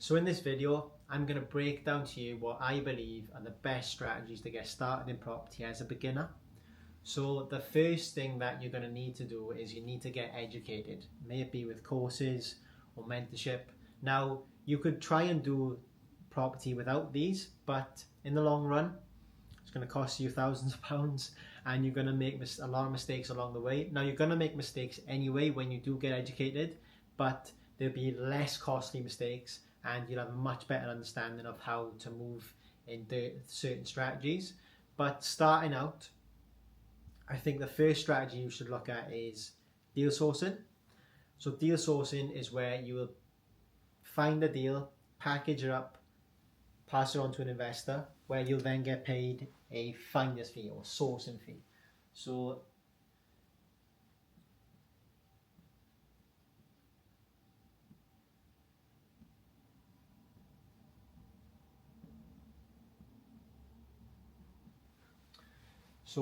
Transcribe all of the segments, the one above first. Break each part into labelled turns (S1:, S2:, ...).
S1: So in this video, I'm going to break down to you what I believe are the best strategies to get started in property as a beginner. So the first thing that you're going to need to do is you need to get educated, may it be with courses or mentorship. Now, you could try and do property without these, but in the long run, it's going to cost you thousands of pounds and you're going to make a lot of mistakes along the way. Now, you're going to make mistakes anyway when you do get educated, but there'll be less costly mistakes and you'll have a much better understanding of how to move into certain strategies. But starting out, I think the first strategy you should look at is deal sourcing. So deal sourcing is where you will find a deal, package it up, pass it on to an investor, where you'll then get paid a finder's fee or sourcing fee. So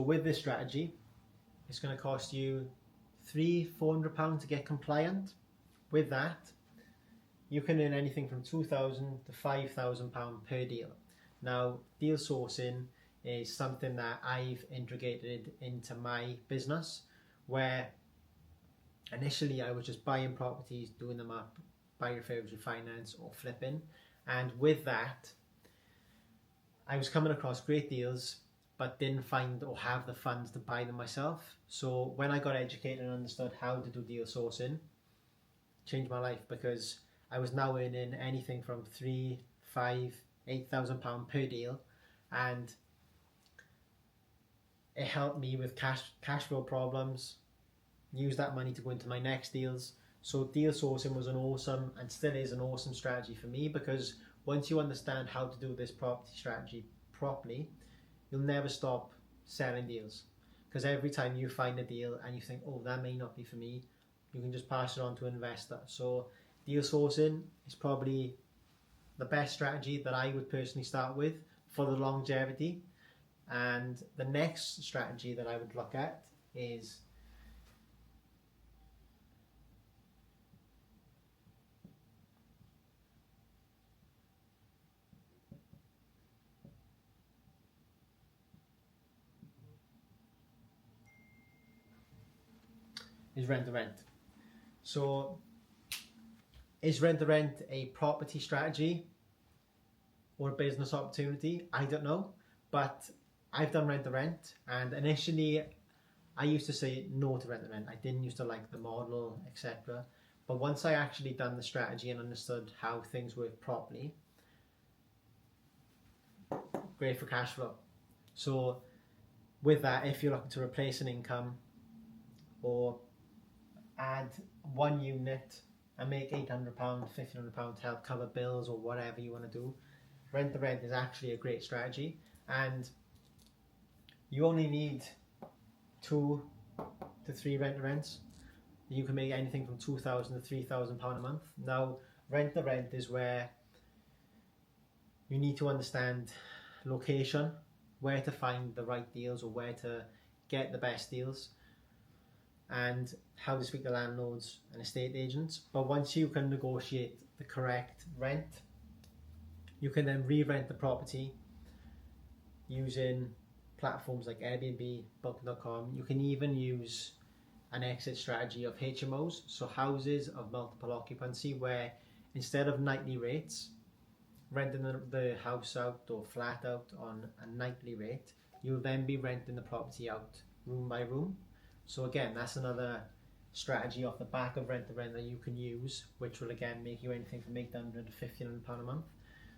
S1: with this strategy, it's going to cost you £300-400 to get compliant. With that, you can earn anything from £2,000 to £5,000 per deal. Now, deal sourcing is something that I've integrated into my business, where initially I was just buying properties, doing them up, buy refurbish, refinance or flipping, and with that I was coming across great deals but didn't find or have the funds to buy them myself. So when I got educated and understood how to do deal sourcing, it changed my life, because I was now earning anything from £3,000, £5,000, £8,000 per deal, and it helped me with cash flow problems, use that money to go into my next deals. So deal sourcing was an awesome, and still is an awesome strategy for me, because once you understand how to do this property strategy properly, you'll never stop selling deals, because every time you find a deal and you think, oh, that may not be for me, you can just pass it on to an investor. So deal sourcing is probably the best strategy that I would personally start with for the longevity. And the next strategy that I would look at is rent to rent. So is rent to rent a property strategy or a business opportunity? I don't know, but I've done rent to rent, and initially I used to say no to rent to rent. I didn't used to like the model, etc. But once I actually done the strategy and understood how things work properly, great for cash flow. So with that, if you're looking to replace an income or add one unit and make £800, £1,500 to help cover bills or whatever you want to do, rent to rent is actually a great strategy. And you only need 2 to 3 rent to rents. You can make anything from £2,000 to £3,000 a month. Now, rent to rent is where you need to understand location, where to find the right deals or where to get the best deals, and how to speak to landlords and estate agents. But once you can negotiate the correct rent, you can then re-rent the property using platforms like Airbnb, Booking.com. You can even use an exit strategy of HMOs, so houses of multiple occupancy, where instead of nightly rates, renting the house out or flat out on a nightly rate, you'll then be renting the property out room by room. So again, that's another strategy off the back of rent to rent that you can use, which will again make you anything from £800 to £1,500 a month.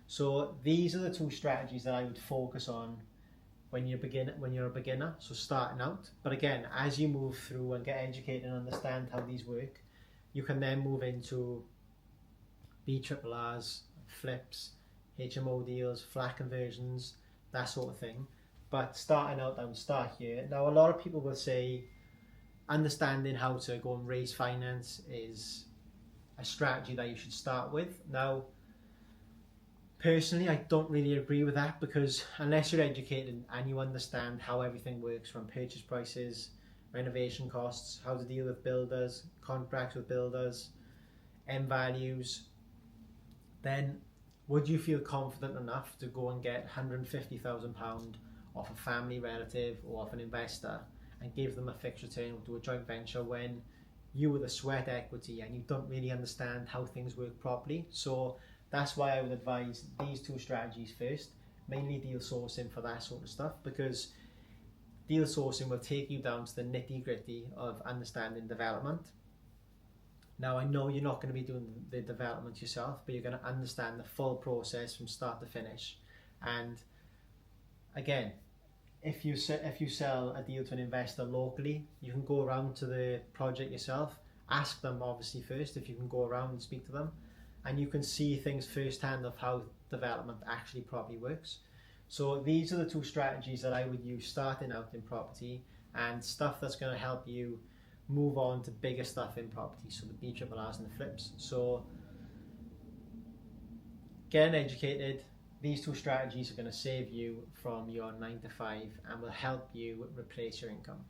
S1: So these are the 2 strategies that I would focus on when you're a beginner, so starting out. But again, as you move through and get educated and understand how these work, you can then move into BRRRs, flips, HMO deals, flat conversions, that sort of thing. But starting out, I would start here. Now, a lot of people will say understanding how to go and raise finance is a strategy that you should start with. Now, personally, I don't really agree with that, because unless you're educated and you understand how everything works, from purchase prices, renovation costs, how to deal with builders, contracts with builders, end values, then would you feel confident enough to go and get £150,000 off a family relative or off an investor and give them a fixed return or do a joint venture when you were the sweat equity and you don't really understand how things work properly? So that's why I would advise these two strategies first, mainly deal sourcing for that sort of stuff, because deal sourcing will take you down to the nitty gritty of understanding development. Now, I know you're not going to be doing the development yourself, but you're going to understand the full process from start to finish. And again, if you sell a deal to an investor locally, you can go around to the project yourself, ask them obviously first if you can go around and speak to them, and you can see things firsthand of how development actually properly works. So these are the two strategies that I would use starting out in property, and stuff that's going to help you move on to bigger stuff in property, so the BRRRs and the flips. So getting educated, these two strategies are going to save you from your 9 to 5 and will help you replace your income.